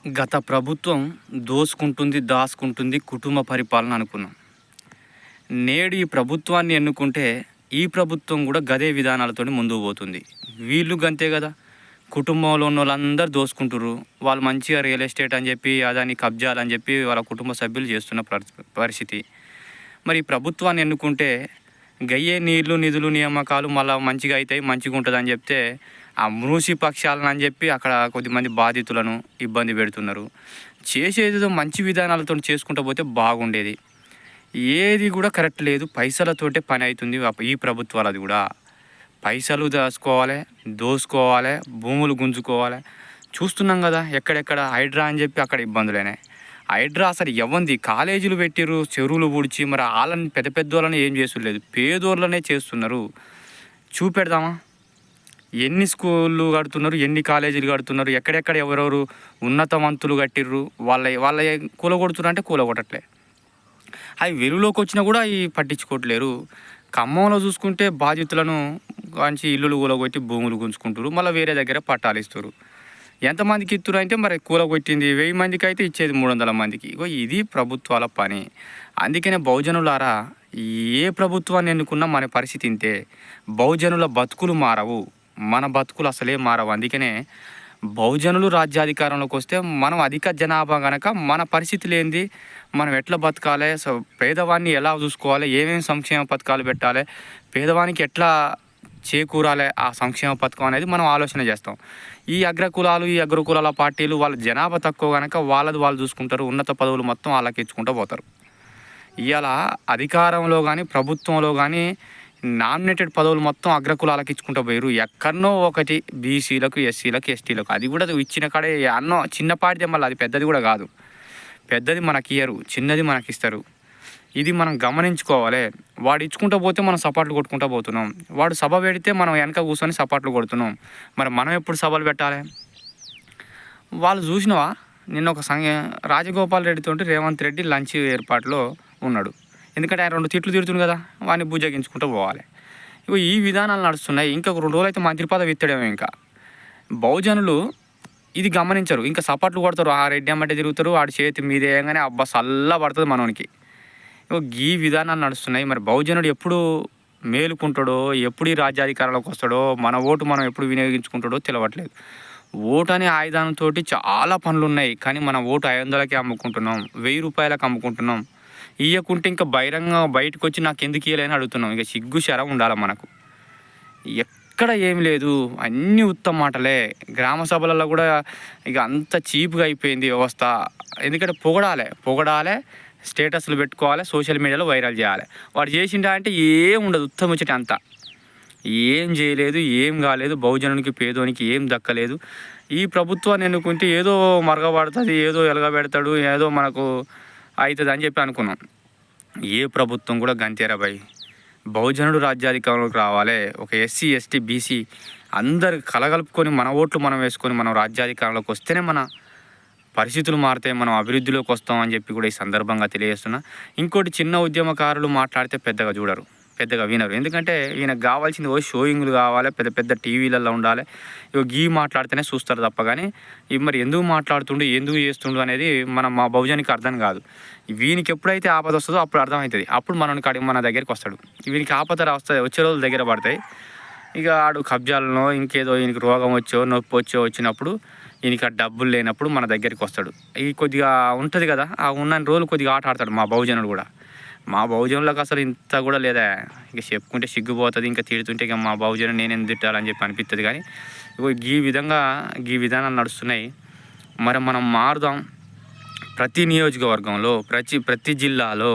గత ప్రభుత్వం దోసుకుంటుంది, దాసుకుంటుంది, కుటుంబ పరిపాలన అనుకున్నాం. నేడు ఈ ప్రభుత్వాన్ని ఎన్నుకుంటే ఈ ప్రభుత్వం కూడా గదే విధానాలతోని ముందుకు పోతుంది. వీళ్ళు గంతే కదా, కుటుంబంలో ఉన్నోళ్ళందరూ దోసుకుంటుర్రు. వాళ్ళు మంచిగా రియల్ ఎస్టేట్ అని చెప్పి అదాని కబ్జాలని చెప్పి వాళ్ళ కుటుంబ సభ్యులు చేస్తున్న పరిస్థితి. మరి ఈ ప్రభుత్వాన్ని ఎన్నుకుంటే గయ్యే నీళ్లు, నిధులు, నియామకాలు మళ్ళీ మంచిగా అవుతాయి, మంచిగా ఉంటుందని చెప్తే ఆ మూసి పక్షాలను అని చెప్పి అక్కడ కొద్దిమంది బాధితులను ఇబ్బంది పెడుతున్నారు. చేసేదో మంచి విధానాలతో చేసుకుంటూ పోతే బాగుండేది. ఏది కూడా కరెక్ట్ లేదు. పైసలతోటే పని అవుతుంది ఈ ప్రభుత్వాలది కూడా. పైసలు దాచుకోవాలి, దోసుకోవాలి, భూములు గుంజుకోవాలి. చూస్తున్నాం కదా, ఎక్కడెక్కడ హైడ్రా అని చెప్పి అక్కడ ఇబ్బందులేనే. హైడ్రా అసలు ఎవంది, కాలేజీలు పెట్టిర్రు, చెరువులు పూడ్చి, మరి వాళ్ళని పెద్ద పెద్దోళ్ళని ఏం చేస్తులేదు, పేదోళ్ళనే చేస్తున్నారు. చూపెడదామా? ఎన్ని స్కూళ్ళు కడుతున్నారు, ఎన్ని కాలేజీలు కడుతున్నారు, ఎక్కడెక్కడ ఎవరెవరు ఉన్నతవంతులు కట్టిర్రు, వాళ్ళ కూలగొడుతున్నారు అంటే కూలగొట్టట్లే. అవి వెలుగులోకి వచ్చినా కూడా అవి పట్టించుకోవట్లేరు. ఖమ్మంలో చూసుకుంటే బాధితులను కాంచి ఇల్లులు కూలగొట్టి భూములు గుంజుకుంటారు, మళ్ళీ వేరే దగ్గర పట్టాలు ఇస్తారు. ఎంతమందికి ఇస్తున్నారు అంటే మరి కూలగొట్టింది 1000 మందికి అయితే ఇచ్చేది 300 మందికి. ఇది ప్రభుత్వాల పని. అందుకనే బహుజనులారా, ఏ ప్రభుత్వాన్ని ఎన్నుకున్నా మన పరిస్థితి ఇంతే. బహుజనుల బతుకులు మారవు, మన బతుకులు అసలే మారవు. అందుకనే బహుజనులు రాజ్యాధికారంలోకి వస్తే మనం అధిక జనాభా కనుక మన పరిస్థితులు ఏంది, మనం ఎట్లా బతకాలి, పేదవాడిని ఎలా చూసుకోవాలి, ఏమేమి సంక్షేమ పథకాలు పెట్టాలి, పేదవానికి ఎట్లా చేకూరాలి ఆ సంక్షేమ పథకం అనేది మనం ఆలోచన చేస్తాం. ఈ అగ్రకులాలు, ఈ అగ్రకులాల పార్టీలు వాళ్ళ జనాభా తక్కువ కనుక వాళ్ళది వాళ్ళు చూసుకుంటారు, ఉన్నత పదవులు మొత్తం వాళ్ళకి ఇచ్చుకుంటూ పోతారు. ఇవాళ అధికారంలో కానీ ప్రభుత్వంలో కానీ నామినేటెడ్ పదవులు మొత్తం అగ్రకులాలకు ఇచ్చుకుంటూ పోయారు. ఎక్కడనో ఒకటి బీసీలకు, ఎస్సీలకు, ఎస్టీలకు, అది కూడా ఇచ్చిన కాడే అన్నో చిన్నపాటిదే, మళ్ళీ అది పెద్దది కూడా కాదు. పెద్దది మనకి ఇయ్యరు, చిన్నది మనకి ఇస్తారు. ఇది మనం గమనించుకోవాలి. వాడు ఇచ్చుకుంటూ పోతే మనం సపాట్లు కొట్టుకుంటూ పోతున్నాం, వాడు సభ పెడితే మనం వెనక కూర్చొని సపాట్లు కొడుతున్నాం. మరి మనం ఎప్పుడు సభలు పెట్టాలి? వాళ్ళు చూసినవా, నిన్న ఒక రాజగోపాల్ రెడ్డితో రేవంత్ రెడ్డి లంచ్ ఏర్పాటులో ఉన్నాడు. ఎందుకంటే ఆయన 2 తిట్లు తిడుతుంది కదా, వాడిని బుజ్జగించుకుంటూ పోవాలి. ఈ విధానాలు నడుస్తున్నాయి. ఇంకొక 2 రోజులు అయితే మంత్రి పదవి ఇస్తాడేమో. ఇంకా బహుజనులు ఇది గమనించరు, ఇంకా సపాట్లు కొడతారు. ఆ రెడ్డి అమ్మంటే తిరుగుతారు, వాడి చేతి మీద వేయగానే అబ్బా సల్లా పడుతుంది మనోనికి. ఈ విధానాలు నడుస్తున్నాయి. మరి బహుజనుడు ఎప్పుడు మేలుకుంటాడో, ఎప్పుడు ఈ రాజ్యాధికారంలోకి వస్తాడో, మన ఓటు మనం ఎప్పుడు వినియోగించుకుంటాడో తెలియట్లేదు. ఓటు అనే ఆయుధానంతో చాలా పనులు ఉన్నాయి, కానీ మన ఓటు 500కే అమ్ముకుంటున్నాం, 1000 రూపాయలకు అమ్ముకుంటున్నాం. ఇయ్యకుంటే ఇంకా బయటకు వచ్చి నాకు ఎందుకు ఇయ్యలేని అడుగుతున్నాం. ఇక సిగ్గు శరం ఉండాలి మనకు. ఎక్కడ ఏం లేదు, అన్నీ ఉత్తమ మాటలే. గ్రామ సభలలో కూడా ఇక అంత చీప్గా అయిపోయింది వ్యవస్థ. ఎందుకంటే పొగడాలి, స్టేటస్లు పెట్టుకోవాలి, సోషల్ మీడియాలో వైరల్ చేయాలి. వాడు చేసిండా అంటే ఏం ఉండదు, ఉత్తమ వచ్చేటి అంతా ఏం చేయలేదు, ఏం కాలేదు, బహుజనునికి పేదోనికి ఏం దక్కలేదు. ఈ ప్రభుత్వాన్ని ఎన్నుకుంటే ఏదో మరగబడుతుంది, ఏదో ఎలగబెడతాడు, ఏదో మనకు అవుతుంది అని చెప్పి అనుకున్నాం. ఏ ప్రభుత్వం కూడా గంతేరా భయ్. బహుజనుడు రాజ్యాధికారంలోకి రావాలి. ఒక ఎస్సీ, ఎస్టీ, బీసీ అందరు కలగలుపుకొని మన ఓట్లు మనం వేసుకొని మనం రాజ్యాధికారంలోకి వస్తేనే మన పరిస్థితులు మారుతాయి, మనం అభివృద్ధిలోకి వస్తామని చెప్పి కూడా ఈ సందర్భంగా తెలియజేస్తున్నా. ఇంకోటి, చిన్న ఉద్యమకారులు మాట్లాడితే పెద్దగా చూడరు, పెద్దగా వినరు. ఎందుకంటే ఈయనకు కావాల్సింది షోయింగ్లు కావాలి, పెద్ద పెద్ద టీవీలలో ఉండాలి. గీ మాట్లాడితేనే చూస్తారు తప్ప కానీ మరి ఎందుకు మాట్లాడుతుండు, ఎందుకు చేస్తుండు అనేది మా బహుజనికి అర్థం కాదు. వీనికి ఎప్పుడైతే ఆపద వస్తుందో అప్పుడు అర్థమవుతుంది. అప్పుడు మన దగ్గరికి వస్తాడు. వీనికి ఆపద వచ్చే రోజులు దగ్గర పడతాయి. ఇక ఆడు కబ్జాలనో ఇంకేదో ఈయనకి రోగం వచ్చో నొప్పి వచ్చో వచ్చినప్పుడు, ఈయనకి ఆ డబ్బులు లేనప్పుడు మన దగ్గరికి వస్తాడు. ఈ కొద్దిగా ఉంటుంది కదా, ఆ ఉన్న రోజులు కొద్దిగా ఆట ఆడతాడు మా బహుజనుడు కూడా. మా బహుజనులకు అసలు ఇంత కూడా లేదా. ఇక చెప్పుకుంటే సిగ్గుపోతుంది, ఇంకా తిడుతుంటే ఇక మా బహుజను నేనేం తిట్టాలని చెప్పి అనిపిస్తుంది. కానీ ఈ విధానాలు నడుస్తున్నాయి. మరి మనం మారుదాం. ప్రతి నియోజకవర్గంలో, ప్రతి జిల్లాలో,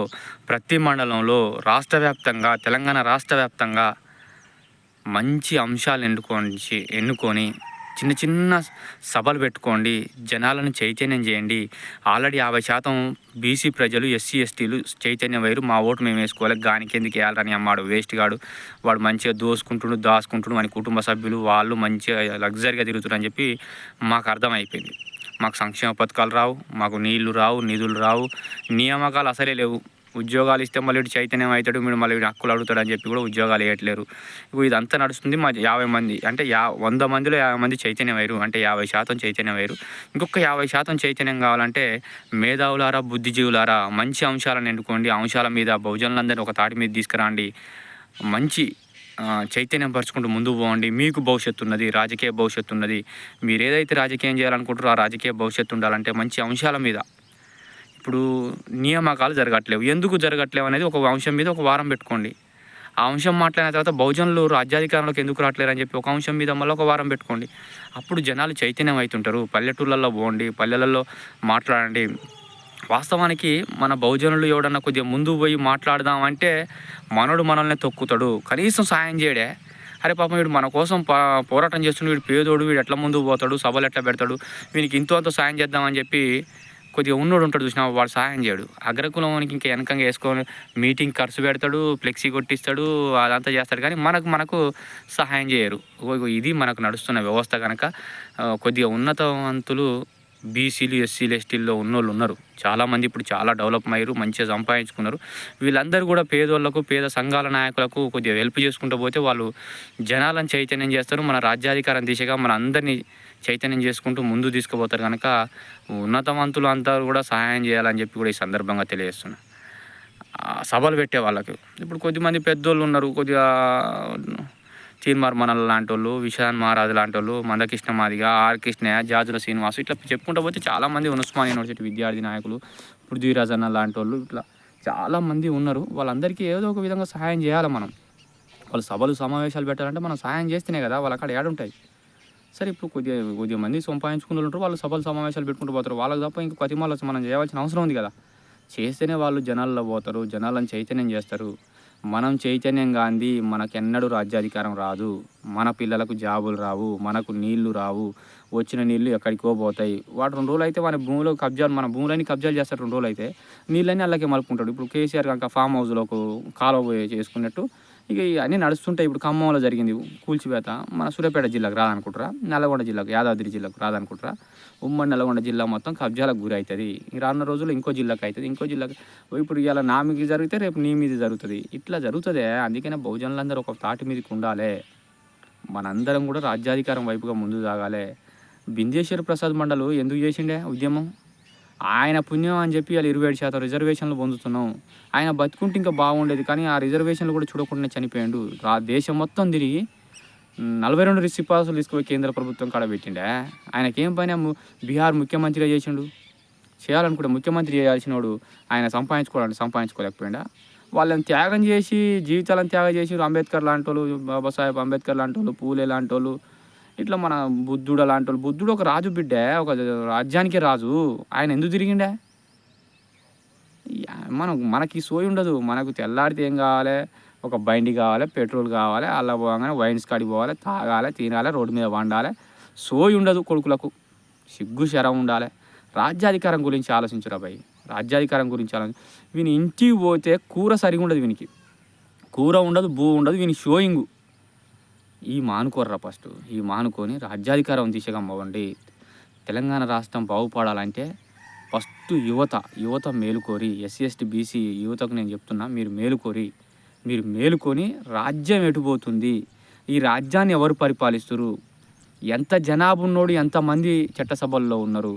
ప్రతి మండలంలో, రాష్ట్ర వ్యాప్తంగా, తెలంగాణ రాష్ట్ర వ్యాప్తంగా మంచి అంశాలు ఎన్నుకొని చిన్న చిన్న సభలు పెట్టుకోండి, జనాలను చైతన్యం చేయండి. ఆల్రెడీ 50% బీసీ ప్రజలు, ఎస్సీ, ఎస్టీలు చైతన్యం వైరు, మా ఓటు మేము వేసుకోవాలి, గానికి ఎందుకు వేయాలని అమ్మాడు వేస్ట్ గాడు, వాడు మంచిగా దాచుకుంటుడు అని కుటుంబ సభ్యులు వాళ్ళు మంచిగా లగ్జరీగా తిరుగుతారని చెప్పి మాకు అర్థమైపోయింది. మాకు సంక్షేమ పథకాలు రావు, మాకు నీళ్లు రావు, నిధులు రావు, నియామకాలు అసలే లేవు. ఉద్యోగాలు ఇస్తే మళ్ళీ వీడు చైతన్యం అవుతాడు, వీడు మళ్ళీ వీడు హక్కులు అడుగుతాడు అని చెప్పి కూడా ఉద్యోగాలు వేయట్లేరు. ఇదంతా నడుస్తుంది. మా 50 మంది అంటే 100 మందిలో 50 మంది చైతన్యం అయ్యారు అంటే 50% చైతన్యం అయ్యారు. ఇంకొక 50% చైతన్యం కావాలంటే మేధావులారా, బుద్ధిజీవులారా మంచి అంశాలను ఎన్నుకోండి. అంశాల మీద బహుజనులందరినీ ఒక తాటి మీద తీసుకురండి. మంచి చైతన్యం పరుచుకుంటూ ముందుకు పోండి. మీకు భవిష్యత్తు ఉన్నది, రాజకీయ భవిష్యత్తు ఉన్నది. మీరు ఏదైతే రాజకీయం చేయాలనుకుంటారో ఆ రాజకీయ భవిష్యత్తు ఉండాలంటే మంచి అంశాల మీద. ఇప్పుడు నియామకాలు జరగట్లేవు, ఎందుకు జరగట్లేవు అనేది ఒక అంశం మీద ఒక వారం పెట్టుకోండి. ఆ అంశం మాట్లాడిన తర్వాత బహుజనులు రాజ్యాధికారంలోకి ఎందుకు రావట్లేరు అని చెప్పి ఒక అంశం మీద మళ్ళీ ఒక వారం పెట్టుకోండి. అప్పుడు జనాలు చైతన్యం అవుతుంటారు. పల్లెటూళ్ళల్లో పోండి, పల్లెలలో మాట్లాడండి. వాస్తవానికి మన బహుజనులు ఎవడన్నా కొద్దిగా ముందు పోయి మాట్లాడదామంటే మనల్ని తొక్కుతాడు, కనీసం సాయం చేయడే. అరే పాపం వీడు మన కోసం పోరాటం చేస్తున్నాడు, వీడు పేదోడు, వీడు ఎట్లా ముందుకు పోతాడు, సభలు ఎట్లా పెడతాడు, వీనికి ఇంతో అంత సాయం చేద్దామని చెప్పి కొద్దిగా ఉన్నోడు ఉంటాడు చూసినా, వాడు సాయం చేయడు. అగ్రకులానికి ఇంకా వెనకంగా వేసుకొని మీటింగ్ ఖర్చు పెడతాడు, ఫ్లెక్సీ కొట్టిస్తాడు, అదంతా చేస్తాడు, కానీ మనకు సహాయం చేయరు. ఇది మనకు నడుస్తున్న వ్యవస్థ. కనుక కొద్దిగా ఉన్నతవంతులు బీసీలు, ఎస్సీలు, ఎస్టీల్లో ఉన్నోళ్ళు ఉన్నారు చాలామంది. ఇప్పుడు చాలా డెవలప్ అయ్యారు, మంచిగా సంపాదించుకున్నారు. వీళ్ళందరూ కూడా పేదోళ్లకు, పేద సంఘాల నాయకులకు కొద్దిగా హెల్ప్ చేసుకుంటూ పోతే వాళ్ళు జనాలను చైతన్యం చేస్తారు. మన రాజ్యాధికారం దిశగా మన అందరినీ చైతన్యం చేసుకుంటూ ముందు తీసుకుపోతారు. కనుక ఉన్నతవంతులు అంతా కూడా సహాయం చేయాలని చెప్పి కూడా ఈ సందర్భంగా తెలియజేస్తున్నా. సభలు పెట్టే వాళ్ళకి ఇప్పుడు కొద్దిమంది పెద్దోళ్ళు ఉన్నారు, కొద్దిగా తీర్మార్ మనల్ లాంటి వాళ్ళు, విశాన్ మహారాజు లాంటి వాళ్ళు, మందకృష్ణ మాదిగ, ఆర్ కృష్ణయ్య, జాజుల శ్రీనివాసు, ఇట్లా చెప్పుకుంటూ పోతే చాలామంది ఉస్మానియా యూనివర్సిటీ విద్యార్థి నాయకులు, పృథ్వీరాజన్న లాంటి వాళ్ళు, ఇట్లా చాలామంది ఉన్నారు. వాళ్ళందరికీ ఏదో ఒక విధంగా సహాయం చేయాలి మనం. వాళ్ళు సభలు సమావేశాలు పెట్టాలంటే మనం సహాయం చేస్తేనే కదా వాళ్ళు అక్కడ ఏడుంటాయి. సరే ఇప్పుడు కొద్దిగా మంది సంపాదించుకున్న వాళ్ళు ఉంటారు, వాళ్ళు సభలు సమావేశాలు పెట్టుకుంటూ పోతారు. వాళ్ళకి తప్ప ఇంక ప్రతిమాలు మనం చేయవలసిన అవసరం ఉంది కదా. చేస్తేనే వాళ్ళు జనాల్లో పోతారు, జనాలను చైతన్యం చేస్తారు. మనం చైతన్యం గాంధీ మనకెన్నడూ రాజ్యాధికారం రాదు, మన పిల్లలకు జాబులు రావు, మనకు నీళ్లు రావు, వచ్చిన నీళ్ళు ఎక్కడికో పోతాయి. వాడు 2 రోజులు అయితే మన భూమిలో కబ్జాలు, మన భూములన్నీ కబ్జాలు చేస్తారు. 2 రోజులు అయితే నీళ్ళన్నీ అల్లకే మలుపుకుంటాడు. ఇప్పుడు కేసీఆర్ కనుక ఫామ్ హౌస్లోకి కాలువ చేసుకున్నట్టు ఇక అన్నీ నడుస్తుంటాయి. ఇప్పుడు ఖమ్మంలో జరిగింది కూల్చివేత, మన సూర్యాపేట జిల్లాకు రాదనుకుంటారా, నల్గొండ జిల్లాకు, యాదాద్రి జిల్లాకు రాదనుకుంటారా. ఉమ్మడి నల్గొండ జిల్లా మొత్తం కబ్జాలకు గురి అవుతుంది. రానున్న రోజుల్లో ఇంకో జిల్లాకు అవుతుంది, ఇంకో జిల్లాకు. ఇప్పుడు ఇలా నా మీకు జరిగితే రేపు నీ మీద జరుగుతుంది, ఇట్లా జరుగుతుంది. అందుకనే బహుజనులందరూ ఒక తాటి మీదకి ఉండాలి. మనందరం కూడా రాజ్యాధికారం వైపుగా ముందు సాగాలి. బిందేశ్వర ప్రసాద్ మండలు ఎందుకు చేసిండే ఉద్యమం? ఆయన పుణ్యం అని చెప్పి వాళ్ళు 27% రిజర్వేషన్లు పొందుతున్నాం. ఆయన బతుకుంటే ఇంకా బాగుండేది, కానీ ఆ రిజర్వేషన్లు కూడా చూడకుండానే చనిపోయాడు. దేశం మొత్తం తిరిగి 42 సిఫార్సులు తీసుకుపోయి కేంద్ర ప్రభుత్వం కాడ పెట్టిండే. ఆయనకేం పని బీహార్ ముఖ్యమంత్రిగా చేసిండు? చేయాలనుకుంటే ముఖ్యమంత్రి చేయాల్సిన వాడు ఆయన సంపాదించుకోలేకపోయిండా? వాళ్ళని త్యాగం చేసి, జీవితాలను త్యాగం చేసి, అంబేద్కర్ లాంటి వాళ్ళు, బాబాసాహెబ్ అంబేద్కర్ లాంటి వాళ్ళు, పూలే లాంటి వాళ్ళు, ఇట్లా మన బుద్ధుడు లాంటి వాళ్ళు. బుద్ధుడు ఒక రాజు బిడ్డే, ఒక రాజ్యానికే రాజు. ఆయన ఎందుకు తిరిగిండే? మనకి సోయి ఉండదు. మనకు తెల్లారితే ఏం కావాలి? ఒక బండి కావాలి, పెట్రోల్ కావాలి, అలా పోగానే వైన్స్ కాడికి పోవాలి, తాగాలి, తినాలి, రోడ్డు మీద వండాలి. సోయి ఉండదు కొడుకులకు, సిగ్గు శరం ఉండాలి. రాజ్యాధికారం గురించి ఆలోచించరా భయ్, రాజ్యాధికారం గురించి వీని ఇంటికి పోతే కూర సరిగా ఉండదు, వీనికి కూర ఉండదు, భూ ఉండదు, వీని షోయింగు. మానుకోర్రా ఫస్ట్. మానుకొని రాజ్యాధికారం దిశగా పోవండి. తెలంగాణ రాష్ట్రం బాగుపడాలంటే ఫస్ట్ యువత మేలుకోరి, ఎస్సీ ఎస్టీ బీసీ యువతకు నేను చెప్తున్నా, మీరు మేలుకొని రాజ్యం ఎటుపోతుంది, ఈ రాజ్యాన్ని ఎవరు పరిపాలిస్తున్నారు, ఎంత జనాభా ఉన్నోడు, ఎంతమంది చట్టసభల్లో ఉన్నారు,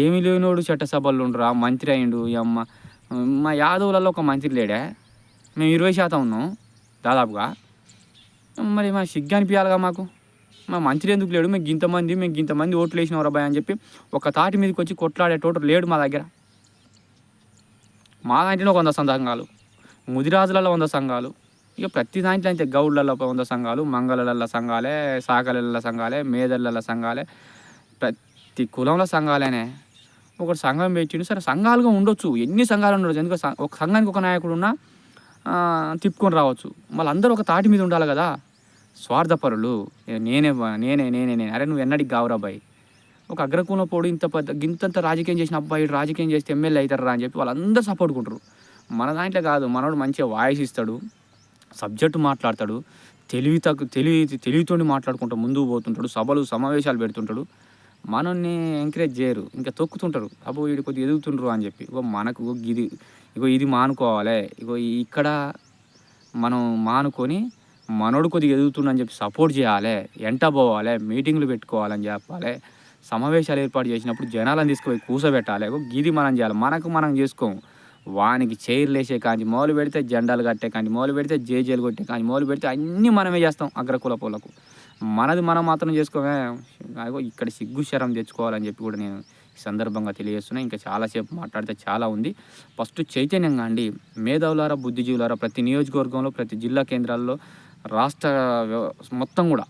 ఏమి లేనోడు చట్టసభల్లో ఉండరా, మంత్రి అయిండు. మా యాదవులలో ఒక మంత్రి లేడే, మేము 20% ఉన్నాం దాదాపుగా. మరి మా సిగ్గు అనిపించాలిగా మాకు, మా మంత్రి ఎందుకు లేడు, మేము ఇంతమంది ఓట్లు వేసినవరా భయ అని చెప్పి ఒక తాటి మీదకి వచ్చి కొట్లాడేటోడు లేడు మా దగ్గర. మా దాంట్లో 100 సంఘాలు, ముదిరాజులలో 100 సంఘాలు, ఇక ప్రతి దాంట్లో అయితే గౌడ్లలో 100 సంఘాలు, మంగళల సంఘాలే, సాకల సంఘాలే, మేదళ్ళ సంఘాలే, ప్రతి కులంలో సంఘాలేనే. ఒకటి సంఘం పెట్టిండు. సరే సంఘాలుగా ఉండొచ్చు, ఎన్ని సంఘాలు ఉండొచ్చు, ఎందుకంటే ఒక సంఘానికి ఒక నాయకుడు ఉన్నా తిప్పుకొని రావచ్చు. వాళ్ళందరూ ఒక తాటి మీద ఉండాలి కదా. స్వార్థపరులు, నేనే. అరే నువ్వు ఎన్నడికి కావురా అబ్బాయి, ఒక అగ్రకులం పోడు ఇంతంత రాజకీయం చేసిన అబ్బాయి రాజకీయం చేస్తే ఎమ్మెల్యే అవుతారా అని చెప్పి వాళ్ళందరూ సపోర్ట్ కొంటారు. మన దాంట్లో కాదు, మనోడు మంచిగా వాయిస్ ఇస్తాడు, సబ్జెక్టు మాట్లాడతాడు, తెలివితో మాట్లాడుకుంటూ ముందుకు పోతుంటాడు, సభలు సమావేశాలు పెడుతుంటాడు. మనల్ని ఎంకరేజ్ చేయరు, ఇంకా తొక్కుతుంటారు. అబ్బో వీడు కొద్దిగా ఎదుగుతుండ్రు అని చెప్పి. మనకు ఇగో ఇది మానుకోవాలి, ఇగో ఇక్కడ మనం మానుకొని మనోడు కొద్దిగా ఎదుగుతుండని చెప్పి సపోర్ట్ చేయాలి, ఎంట పోవాలి, మీటింగ్లు పెట్టుకోవాలని చెప్పాలి, సమావేశాలు ఏర్పాటు చేసినప్పుడు జనాలను తీసుకుపోయి కూర్చోబెట్టాలి. ఇది మనం చేయాలి. మనకు మనం చేసుకోము. వానికి చైర్లు వేసే కాంచి మొదలు పెడితే, జెండాలు కట్టే కాంచి మొదలు పెడితే, జేజేలు కొట్టే కాంచి మొదలు పెడితే అన్నీ మనమే చేస్తాం అగ్రకుల పోలకు. మనది మనం మాత్రం చేసుకోమే. ఇక్కడ సిగ్గు శరం తెచ్చుకోవాలని చెప్పి కూడా నేను ఈ సందర్భంగా తెలియజేస్తున్నా. ఇంకా చాలాసేపు మాట్లాడితే చాలా ఉంది. ఫస్ట్ చైతన్యంగా అండి, మేధావులారా, బుద్ధిజీవులారా, ప్రతి నియోజకవర్గంలో, ప్రతి జిల్లా కేంద్రాల్లో, రాష్ట్ర మొత్తం కూడా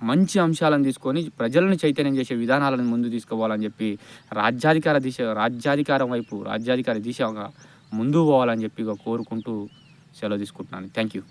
మంచి అంశాలను తీసుకొని ప్రజలను చైతన్యం చేసే విధానాలను ముందు తీసుకుపోవాలని చెప్పి రాజ్యాధికార దిశగా ముందుకు పోవాలని చెప్పి కోరుకుంటూ సెలవు తీసుకుంటున్నాను. Thank you.